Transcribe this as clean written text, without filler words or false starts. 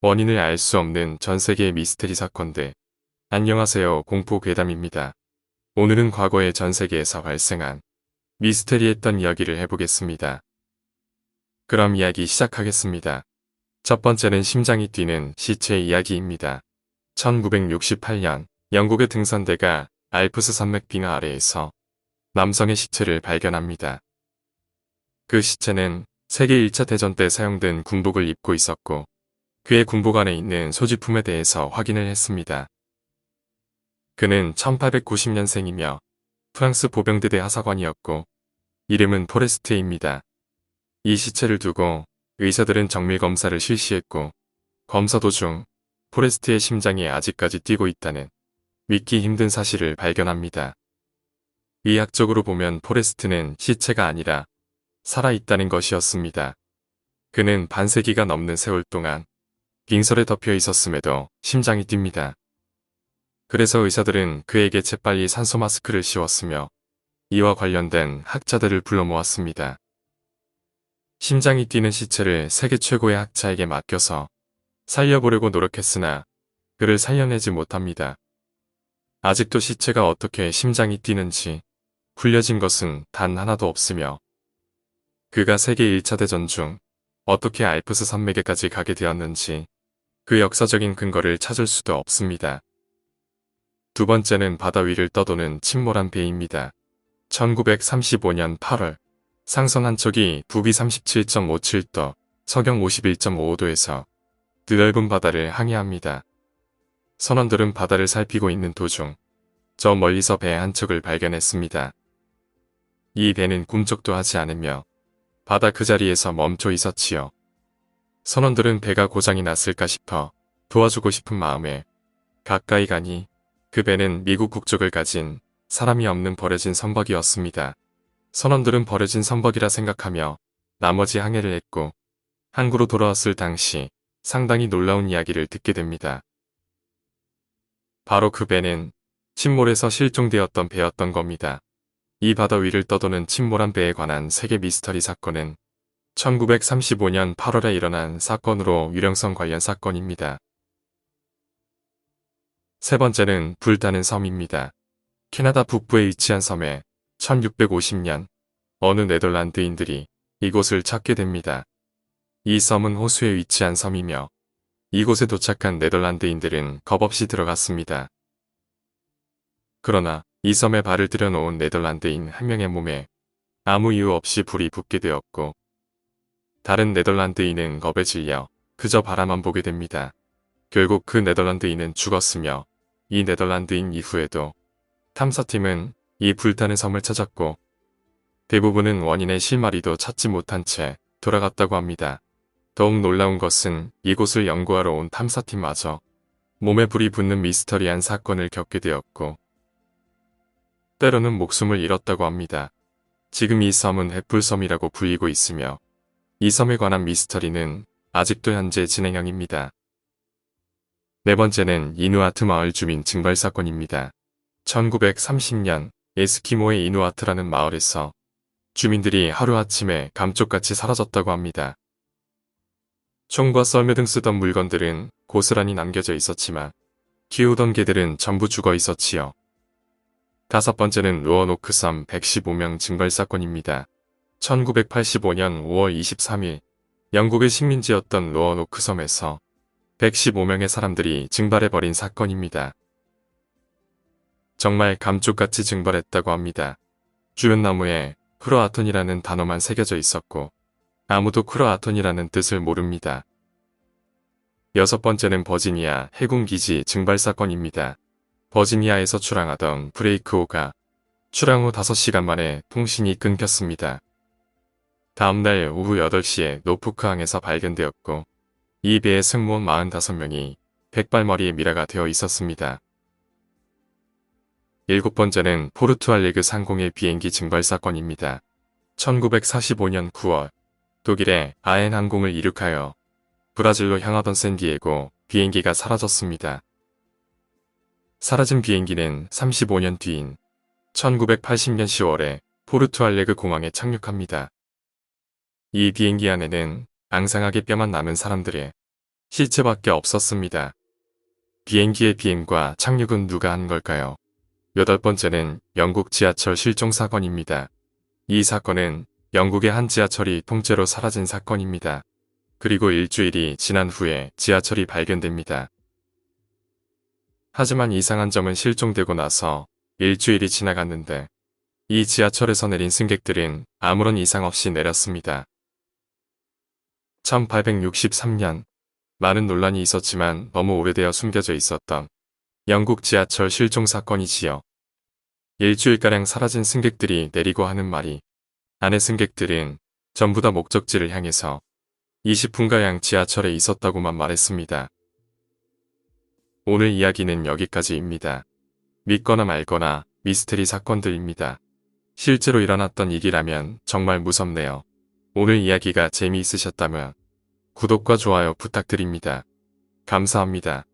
원인을 알 수 없는 전 세계의 미스테리 사건들. 안녕하세요. 공포괴담입니다. 오늘은 과거의 전 세계에서 발생한 미스테리했던 이야기를 해보겠습니다. 그럼 이야기 시작하겠습니다. 첫 번째는 심장이 뛰는 시체 이야기입니다. 1968년 영국의 등산대가 알프스 산맥 빙하 아래에서 남성의 시체를 발견합니다. 그 시체는 세계 1차 대전 때 사용된 군복을 입고 있었고 그의 군복 안에 있는 소지품에 대해서 확인을 했습니다. 그는 1890년생이며 프랑스 보병대대 하사관이었고 이름은 포레스트입니다. 이 시체를 두고 의사들은 정밀검사를 실시했고 검사 도중 포레스트의 심장이 아직까지 뛰고 있다는 믿기 힘든 사실을 발견합니다. 의학적으로 보면 포레스트는 시체가 아니라 살아있다는 것이었습니다. 그는 반세기가 넘는 세월 동안 빙설에 덮여 있었음에도 심장이 뜁니다. 그래서 의사들은 그에게 재빨리 산소 마스크를 씌웠으며 이와 관련된 학자들을 불러 모았습니다. 심장이 뛰는 시체를 세계 최고의 학자에게 맡겨서 살려보려고 노력했으나 그를 살려내지 못합니다. 아직도 시체가 어떻게 심장이 뛰는지 풀려진 것은 단 하나도 없으며 그가 세계 1차 대전 중 어떻게 알프스 산맥에까지 가게 되었는지 그 역사적인 근거를 찾을 수도 없습니다. 두 번째는 바다 위를 떠도는 침몰한 배입니다. 1935년 8월 상선 한 척이 북위 37.57도, 서경 51.55도에서 드넓은 바다를 항해합니다. 선원들은 바다를 살피고 있는 도중 저 멀리서 배 한 척을 발견했습니다. 이 배는 꿈쩍도 하지 않으며 바다 그 자리에서 멈춰 있었지요. 선원들은 배가 고장이 났을까 싶어 도와주고 싶은 마음에 가까이 가니 그 배는 미국 국적을 가진 사람이 없는 버려진 선박이었습니다. 선원들은 버려진 선박이라 생각하며 나머지 항해를 했고 항구로 돌아왔을 당시 상당히 놀라운 이야기를 듣게 됩니다. 바로 그 배는 침몰에서 실종되었던 배였던 겁니다. 이 바다 위를 떠도는 침몰한 배에 관한 세계 미스터리 사건은 1935년 8월에 일어난 사건으로 유령성 관련 사건입니다. 세 번째는 불타는 섬입니다. 캐나다 북부에 위치한 섬에 1650년 어느 네덜란드인들이 이곳을 찾게 됩니다. 이 섬은 호수에 위치한 섬이며 이곳에 도착한 네덜란드인들은 겁없이 들어갔습니다. 그러나 이 섬에 발을 들여놓은 네덜란드인 한 명의 몸에 아무 이유 없이 불이 붙게 되었고 다른 네덜란드인은 겁에 질려 그저 바라만 보게 됩니다. 결국 그 네덜란드인은 죽었으며 이 네덜란드인 이후에도 탐사팀은 이 불타는 섬을 찾았고 대부분은 원인의 실마리도 찾지 못한 채 돌아갔다고 합니다. 더욱 놀라운 것은 이곳을 연구하러 온 탐사팀마저 몸에 불이 붙는 미스터리한 사건을 겪게 되었고 때로는 목숨을 잃었다고 합니다. 지금 이 섬은 햇불섬이라고 불리고 있으며 이 섬에 관한 미스터리는 아직도 현재 진행형입니다. 네 번째는 이누아트 마을 주민 증발 사건입니다. 1930년 에스키모의 이누아트라는 마을에서 주민들이 하루아침에 감쪽같이 사라졌다고 합니다. 총과 썰매 등 쓰던 물건들은 고스란히 남겨져 있었지만 키우던 개들은 전부 죽어 있었지요. 다섯 번째는 로어노크 섬 115명 증발 사건입니다. 1985년 5월 23일 영국의 식민지였던 로어노크 섬에서 115명의 사람들이 증발해버린 사건입니다. 정말 감쪽같이 증발했다고 합니다. 주변 나무에 크로아톤이라는 단어만 새겨져 있었고 아무도 크로아톤이라는 뜻을 모릅니다. 여섯 번째는 버지니아 해군기지 증발 사건입니다. 버지니아에서 출항하던 브레이크호가 출항 후 5시간 만에 통신이 끊겼습니다. 다음날 오후 8시에 노포크항에서 발견되었고 이 배의 승무원 45명이 백발머리의 미라가 되어 있었습니다. 일곱 번째는 포르투알레그 상공의 비행기 증발 사건입니다. 1945년 9월 독일의 아엔 항공을 이륙하여 브라질로 향하던 샌디에고 비행기가 사라졌습니다. 사라진 비행기는 35년 뒤인 1980년 10월에 포르투알레그 공항에 착륙합니다. 이 비행기 안에는 앙상하게 뼈만 남은 사람들의 시체밖에 없었습니다. 비행기의 비행과 착륙은 누가 한 걸까요? 8번째는 영국 지하철 실종 사건입니다. 이 사건은 영국의 한 지하철이 통째로 사라진 사건입니다. 그리고 일주일이 지난 후에 지하철이 발견됩니다. 하지만 이상한 점은 실종되고 나서 일주일이 지나갔는데 이 지하철에서 내린 승객들은 아무런 이상 없이 내렸습니다. 1863년 많은 논란이 있었지만 너무 오래되어 숨겨져 있었던 영국 지하철 실종 사건이지요. 일주일가량 사라진 승객들이 내리고 하는 말이 안의 승객들은 전부 다 목적지를 향해서 20분가량 지하철에 있었다고만 말했습니다. 오늘 이야기는 여기까지입니다. 믿거나 말거나 미스테리 사건들입니다. 실제로 일어났던 일이라면 정말 무섭네요. 오늘 이야기가 재미있으셨다면 구독과 좋아요 부탁드립니다. 감사합니다.